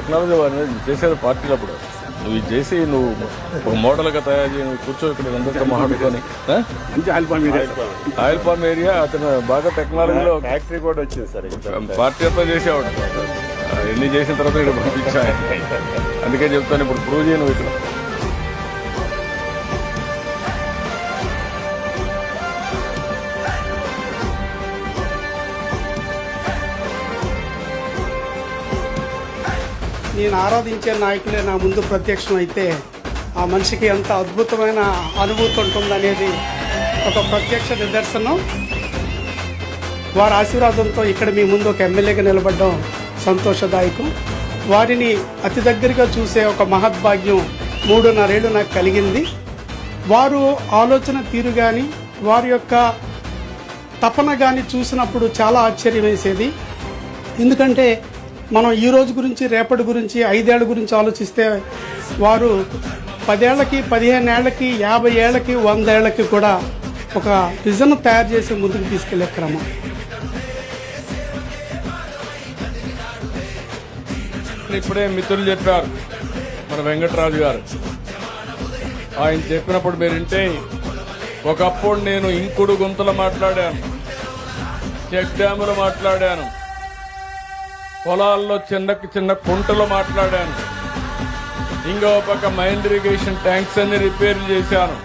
Technology వాడిని చేసేది పార్టీలు అప్పుడు. నువ్వు ఇది చేసి నువ్వు ఒక మోడల్గా తయారు చేయి, నువ్వు కూర్చో ఇక్కడ అందరితో మాట్లాడుకొని. ఆయిల్ పామ్ ఏరియా అతను బాగా టెక్నాలజీలో ఫ్యాక్టరీ కూడా వచ్చింది సార్. పార్టీ అంతా చేసేవాడు. ఎన్ని చేసిన తర్వాత ఇక్కడ పంపించా. అందుకే చెప్తాను, ఇప్పుడు ప్రూవ్ చేయను ఇక్కడ. నేను ఆరాధించే నాయకులే నా ముందు ప్రత్యక్షం అయితే ఆ మనిషికి ఎంత అద్భుతమైన అనుభూతి ఉంటుందనేది ఒక ప్రత్యక్ష నిదర్శనం. వారి ఆశీర్వాదంతో ఇక్కడ మీ ముందు ఒక ఎమ్మెల్యేగా నిలబడడం సంతోషదాయకం. వారిని అతి దగ్గరగా చూసే ఒక మహద్భాగ్యం 3.5 ఏళ్ళు నాకు కలిగింది. వారు ఆలోచన తీరు కానీ వారి యొక్క తపన కానీ చూసినప్పుడు చాలా ఆశ్చర్యం వేసేది. ఎందుకంటే మనం ఈ రోజు గురించి, రేపటి గురించి, 5 ఏళ్ల గురించి ఆలోచిస్తే వారు 10 ఏళ్లకి, 15 ఏళ్లకి, 50 ఏళ్లకి, 100 ఏళ్లకి కూడా ఒక విజన్ తయారు చేసి ముందుకు తీసుకెళ్లే క్రమం. ఇప్పుడే మిత్రులు చెప్పారు, మన వెంకటరాజు గారు. ఆయన చెప్పినప్పుడు మీరు వింటే, ఒకప్పుడు నేను ఇంకుడు గుంతలు మాట్లాడాను, చెక్ డ్యాములు మాట్లాడాను, పొలాల్లో చిన్న కుంటలు మాట్లాడాను, ఇంకో పక్క మైండ్ ఇరిగేషన్ ట్యాంక్స్ అన్ని రిపేర్లు చేశాను.